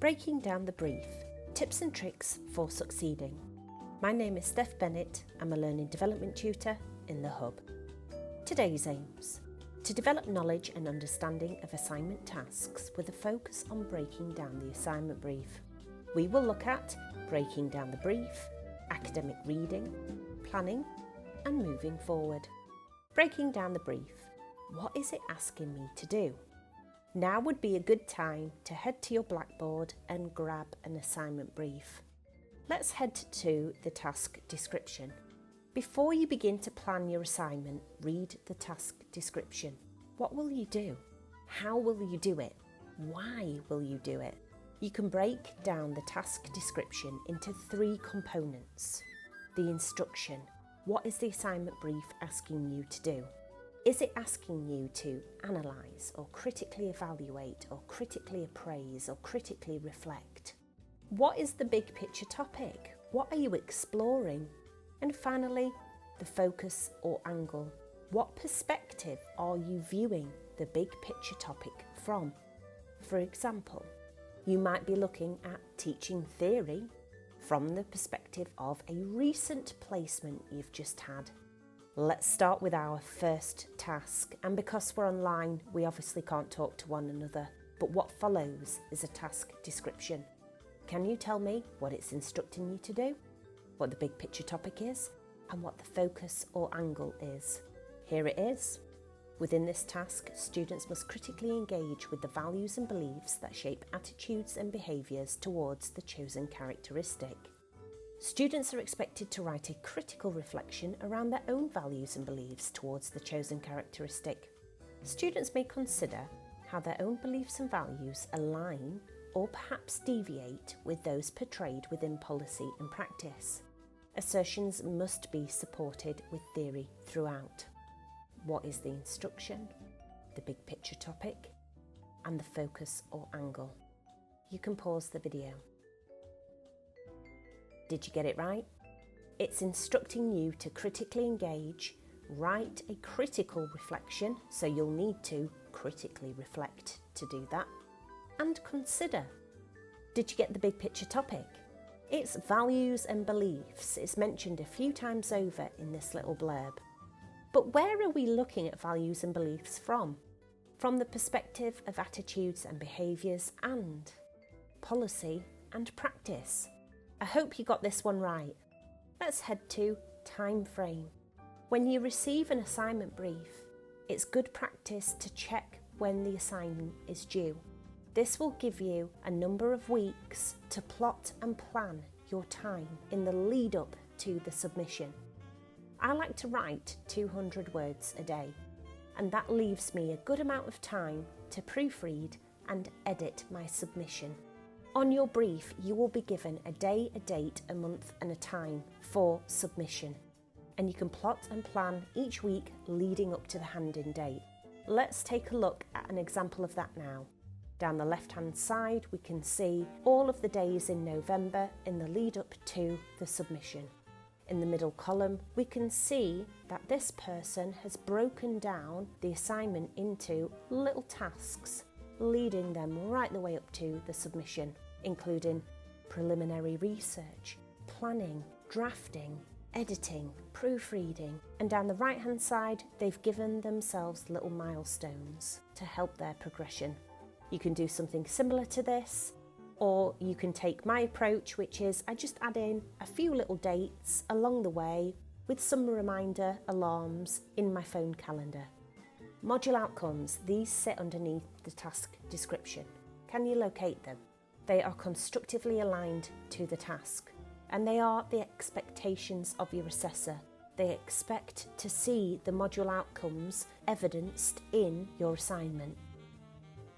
Breaking down the brief, tips and tricks for succeeding. My name is Steph Bennett. I'm a learning development tutor in the Hub. Today's aims: to develop knowledge and understanding of assignment tasks with a focus on breaking down the assignment brief. We will look at breaking down the brief, academic reading, planning and moving forward. Breaking down the brief. What is it asking me to do? Now would be a good time to head to your blackboard and grab an assignment brief. Let's head to the task description. Before you begin to plan your assignment, read the task description. What will you do? How will you do it? Why will you do it? You can break down the task description into 3 components. The instruction. What is the assignment brief asking you to do? Is it asking you to analyse or critically evaluate or critically appraise or critically reflect? What is the big picture topic? What are you exploring? And finally, the focus or angle. What perspective are you viewing the big picture topic from? For example, you might be looking at teaching theory from the perspective of a recent placement you've just had. Let's start with our first task, and because we're online, we obviously can't talk to one another, but what follows is a task description. Can you tell me what it's instructing you to do, what the big picture topic is, and what the focus or angle is? Here it is. Within this task, students must critically engage with the values and beliefs that shape attitudes and behaviours towards the chosen characteristic. Students are expected to write a critical reflection around their own values and beliefs towards the chosen characteristic. Students may consider how their own beliefs and values align or perhaps deviate with those portrayed within policy and practice. Assertions must be supported with theory throughout. What is the instruction, the big picture topic, and the focus or angle? You can pause the video. Did you get it right? It's instructing you to critically engage, write a critical reflection, so you'll need to critically reflect to do that, and consider. Did you get the big picture topic? It's values and beliefs. It's mentioned a few times over in this little blurb. But where are we looking at values and beliefs from? From the perspective of attitudes and behaviours and policy and practice. I hope you got this one right. Let's head to Timeframe. When you receive an assignment brief, it's good practice to check when the assignment is due. This will give you a number of weeks to plot and plan your time in the lead up to the submission. I like to write 200 words a day, and that leaves me a good amount of time to proofread and edit my submission. On your brief, you will be given a day, a date, a month and a time for submission, and you can plot and plan each week leading up to the hand-in date. Let's take a look at an example of that now. Down the left-hand side, we can see all of the days in November in the lead up to the submission. In the middle column, we can see that this person has broken down the assignment into little tasks, leading them right the way up to the submission, including preliminary research, planning, drafting, editing, proofreading, and down the right hand side they've given themselves little milestones to help their progression. You can do something similar to this, or you can take my approach, which is I just add in a few little dates along the way with some reminder alarms in my phone calendar. Module outcomes, these sit underneath the task description. Can you locate them? They are constructively aligned to the task, and they are the expectations of your assessor. They expect to see the module outcomes evidenced in your assignment.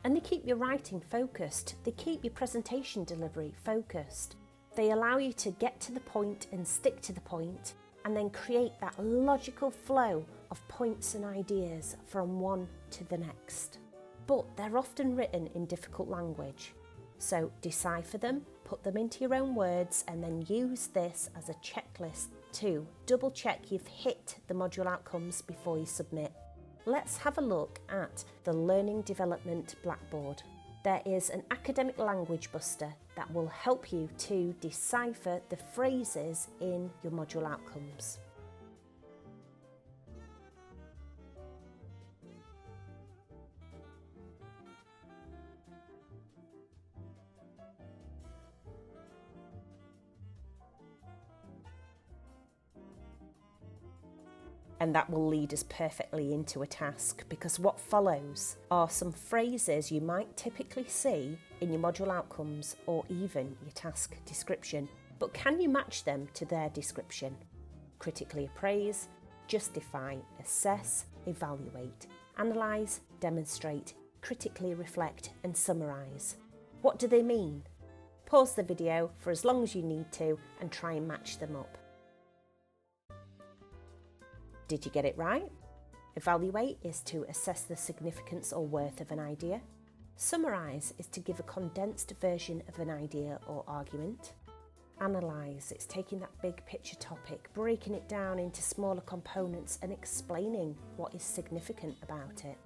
And they keep your writing focused. They keep your presentation delivery focused. They allow you to get to the point and stick to the point, and then create that logical flow of points and ideas from one to the next. But they're often written in difficult language. So decipher them, put them into your own words, and then use this as a checklist to double check you've hit the module outcomes before you submit. Let's have a look at the Learning Development Blackboard. there is an academic language buster that will help you to decipher the phrases in your module outcomes. And that will lead us perfectly into a task, because what follows are some phrases you might typically see in your module outcomes or even your task description. But can you match them to their description? Critically appraise, justify, assess, evaluate, analyse, demonstrate, critically reflect and summarise. What do they mean? Pause the video for as long as you need to and try and match them up. Did you get it right? Evaluate is to assess the significance or worth of an idea. Summarise is to give a condensed version of an idea or argument. Analyse, it's taking that big picture topic, breaking it down into smaller components and explaining what is significant about it.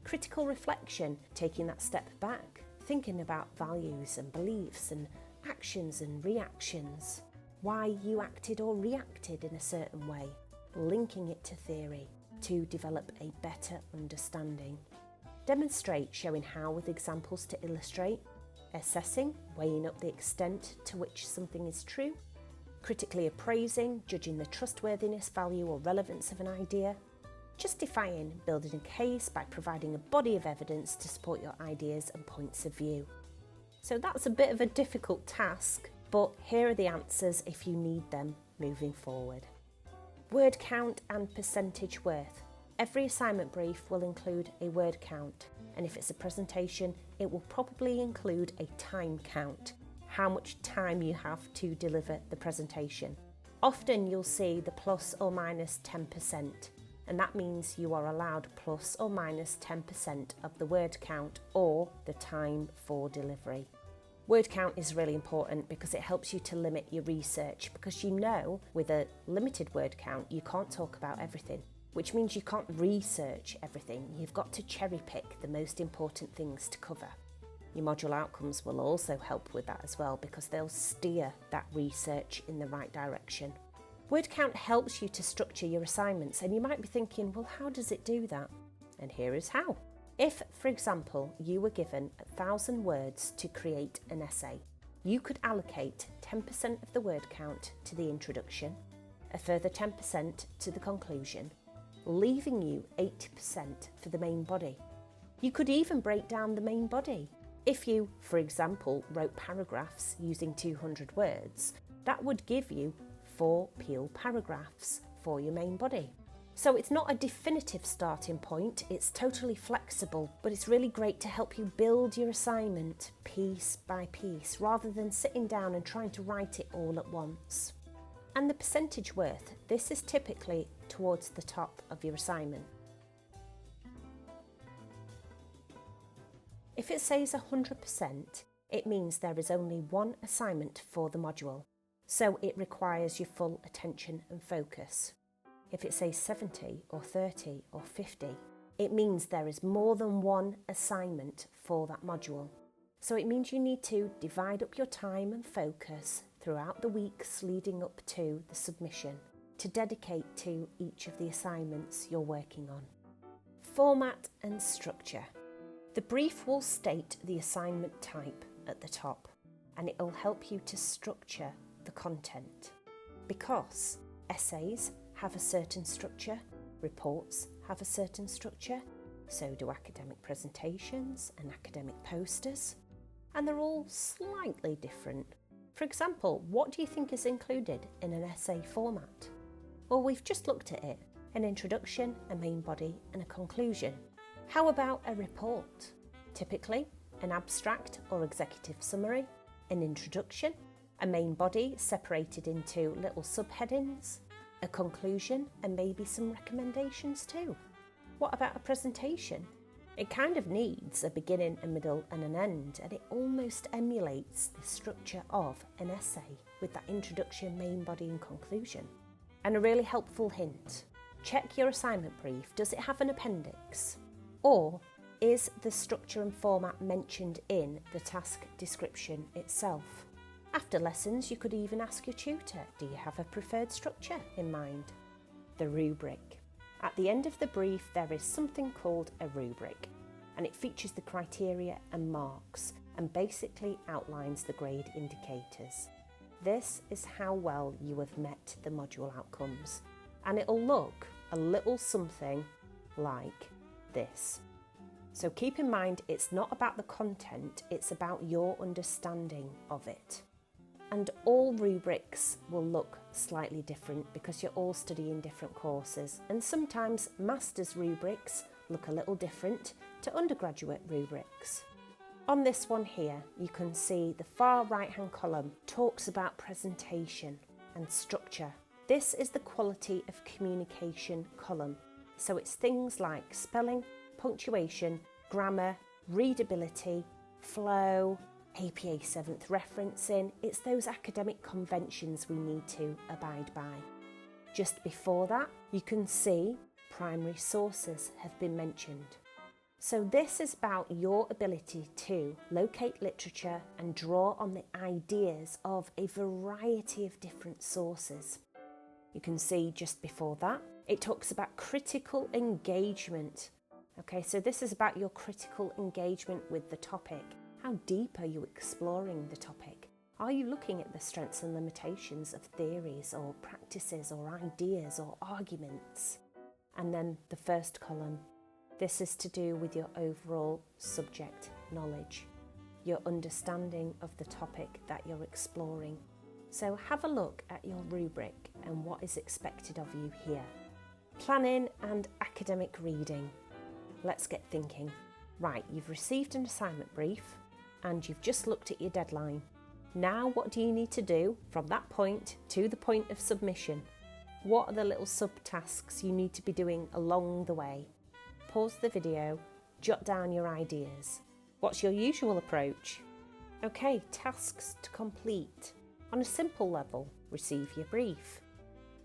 Critical reflection, taking that step back, thinking about values and beliefs and actions and reactions, why you acted or reacted in a certain way. Linking it to theory to develop a better understanding. Demonstrate, showing how with examples to illustrate. Assessing, weighing up the extent to which something is true. Critically appraising, judging the trustworthiness, value or relevance of an idea. Justifying, building a case by providing a body of evidence to support your ideas and points of view. So that's a bit of a difficult task, but here are the answers if you need them moving forward. Word count and percentage worth. Every assignment brief will include a word count, and if it's a presentation, it will probably include a time count, how much time you have to deliver the presentation. Often you'll see the plus or minus 10%, and that means you are allowed plus or minus 10% of the word count or the time for delivery. Word count is really important because it helps you to limit your research, because you know with a limited word count you can't talk about everything, which means you can't research everything. You've got to cherry pick the most important things to cover. Your module outcomes will also help with that as well, because they'll steer that research in the right direction. Word count helps you to structure your assignments, and you might be thinking, well, how does it do that? And here is how. If, for example, you were given 1,000 words to create an essay, you could allocate 10% of the word count to the introduction, a further 10% to the conclusion, leaving you 80% for the main body. You could even break down the main body. If you, for example, wrote paragraphs using 200 words, that would give you 4 peel paragraphs for your main body. So it's not a definitive starting point, it's totally flexible, but it's really great to help you build your assignment piece by piece rather than sitting down and trying to write it all at once. And the percentage worth, this is typically towards the top of your assignment. If it says 100%, it means there is only one assignment for the module, so it requires your full attention and focus. If it says 70 or 30 or 50, it means there is more than one assignment for that module. So it means you need to divide up your time and focus throughout the weeks leading up to the submission to dedicate to each of the assignments you're working on. Format and structure. The brief will state the assignment type at the top, and it will help you to structure the content, because essays have a certain structure, reports have a certain structure, so do academic presentations and academic posters, and they're all slightly different. For example, what do you think is included in an essay format? Well, we've just looked at it: an introduction, a main body and a conclusion. How about a report? Typically, an abstract or executive summary, an introduction, a main body separated into little subheadings, a conclusion and maybe some recommendations too. What about a presentation? It kind of needs a beginning, a middle and an end, and it almost emulates the structure of an essay with that introduction, main body and conclusion. And a really helpful hint: check your assignment brief. Does it have an appendix? Or is the structure and format mentioned in the task description itself? After lessons, you could even ask your tutor, do you have a preferred structure in mind? The rubric. At the end of the brief, there is something called a rubric, and it features the criteria and marks and basically outlines the grade indicators. This is how well you have met the module outcomes, and it'll look a little something like this. So keep in mind, it's not about the content, it's about your understanding of it. And all rubrics will look slightly different because you're all studying different courses, and sometimes master's rubrics look a little different to undergraduate rubrics. On this one here, you can see the far right hand column talks about presentation and structure. This is the quality of communication column. So it's things like spelling, punctuation, grammar, readability, flow, APA 7th referencing. It's those academic conventions we need to abide by. Just before that, you can see primary sources have been mentioned. So this is about your ability to locate literature and draw on the ideas of a variety of different sources. You can see just before that, it talks about critical engagement. Okay, so this is about your critical engagement with the topic. How deep are you exploring the topic? Are you looking at the strengths and limitations of theories or practices or ideas or arguments? And then the first column, this is to do with your overall subject knowledge, your understanding of the topic that you're exploring. So have a look at your rubric and what is expected of you here. Planning and academic reading. Let's get thinking. Right, you've received an assignment brief and you've just looked at your deadline. Now what do you need to do from that point to the point of submission? What are the little subtasks you need to be doing along the way? Pause the video, jot down your ideas. What's your usual approach? Okay, tasks to complete. On a simple level, receive your brief.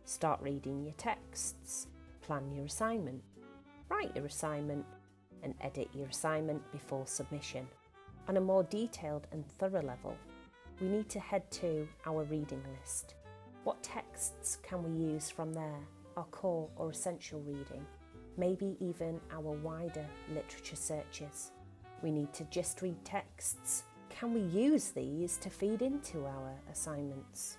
Start reading your texts. Plan your assignment. Write your assignment and edit your assignment before submission. On a more detailed and thorough level, we need to head to our reading list. What texts can we use from there? Our core or essential reading? Maybe even our wider literature searches. We need to just read texts. Can we use these to feed into our assignments?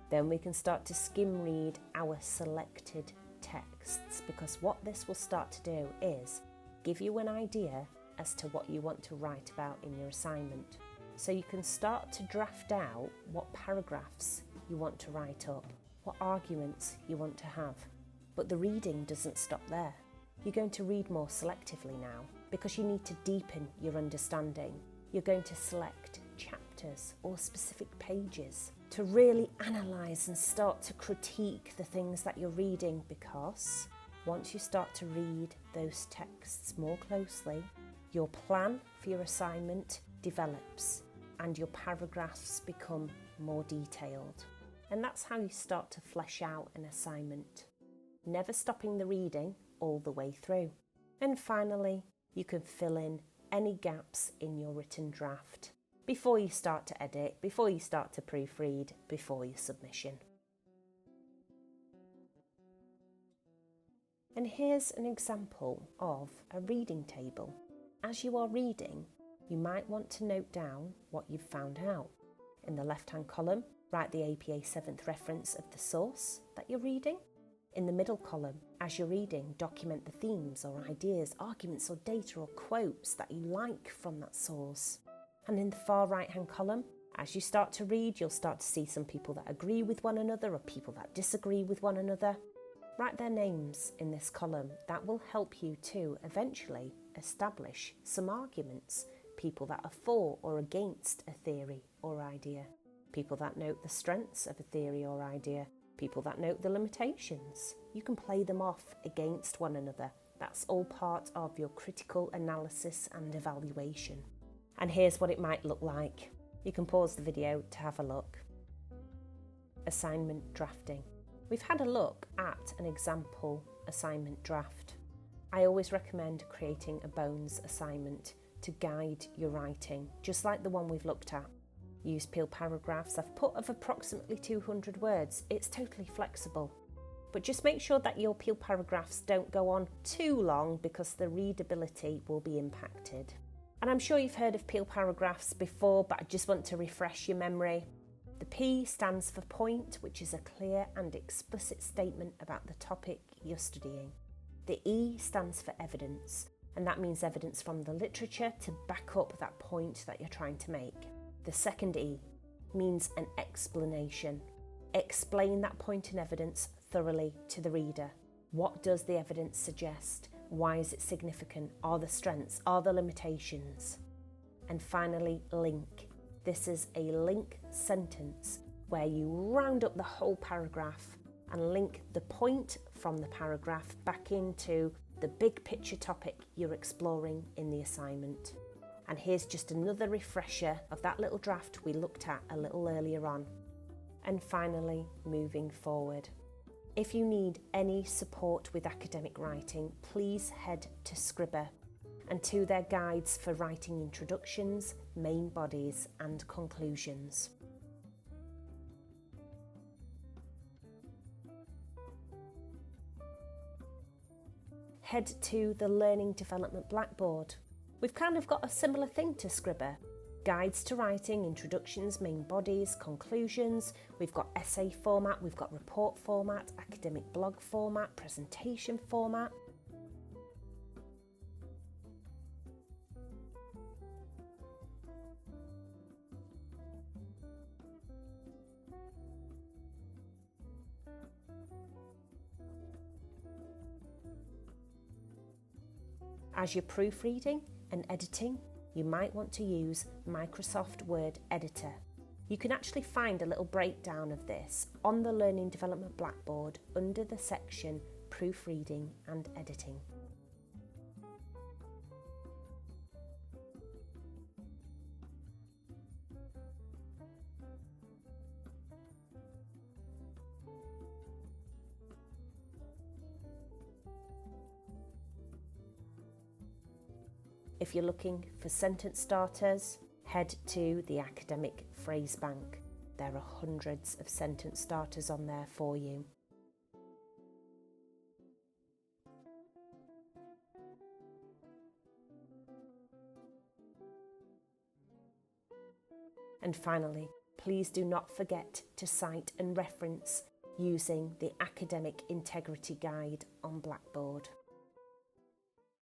Then we can start to skim read our selected texts, because what this will start to do is give you an idea as to what you want to write about in your assignment. So you can start to draft out what paragraphs you want to write up, what arguments you want to have. But the reading doesn't stop there. You're going to read more selectively now because you need to deepen your understanding. You're going to select chapters or specific pages to really analyse and start to critique the things that you're reading, because once you start to read those texts more closely, your plan for your assignment develops and your paragraphs become more detailed. And that's how you start to flesh out an assignment, never stopping the reading all the way through. And finally, you can fill in any gaps in your written draft before you start to edit, before you start to proofread, before your submission. And here's an example of a reading table. As you are reading, you might want to note down what you've found out. In the left-hand column, write the APA 7th reference of the source that you're reading. In the middle column, as you're reading, document the themes or ideas, arguments or data or quotes that you like from that source. And in the far right-hand column, as you start to read, you'll start to see some people that agree with one another or people that disagree with one another. Write their names in this column. That will help you to eventually establish some arguments. People that are for or against a theory or idea. People that note the strengths of a theory or idea. People that note the limitations. You can play them off against one another. That's all part of your critical analysis and evaluation. And here's what it might look like. You can pause the video to have a look. Assignment drafting. We've had a look at an example assignment draft. I always recommend creating a bones assignment to guide your writing, just like the one we've looked at. Use peel paragraphs I've put of approximately 200 words. It's totally flexible. But just make sure that your peel paragraphs don't go on too long because the readability will be impacted. And I'm sure you've heard of peel paragraphs before, but I just want to refresh your memory. The P stands for point, which is a clear and explicit statement about the topic you're studying. The E stands for evidence, and that means evidence from the literature to back up that point that you're trying to make. The second E means an explanation. Explain that point in evidence thoroughly to the reader. What does the evidence suggest? Why is it significant? Are the strengths? Are the limitations? And finally, link. This is a link sentence where you round up the whole paragraph and link the point from the paragraph back into the big picture topic you're exploring in the assignment. And here's just another refresher of that little draft we looked at a little earlier on. And finally, moving forward. If you need any support with academic writing, please head to Scribr and to their guides for writing introductions, main bodies and conclusions. Head to the Learning Development Blackboard. We've kind of got a similar thing to Scribr. Guides to writing, introductions, main bodies, conclusions. We've got essay format, we've got report format, academic blog format, presentation format. As you're proofreading and editing, you might want to use Microsoft Word Editor. You can actually find a little breakdown of this on the Learning Development Blackboard under the section Proofreading and Editing. If you're looking for sentence starters, head to the Academic Phrase Bank. There are hundreds of sentence starters on there for you. And finally, please do not forget to cite and reference using the Academic Integrity Guide on Blackboard.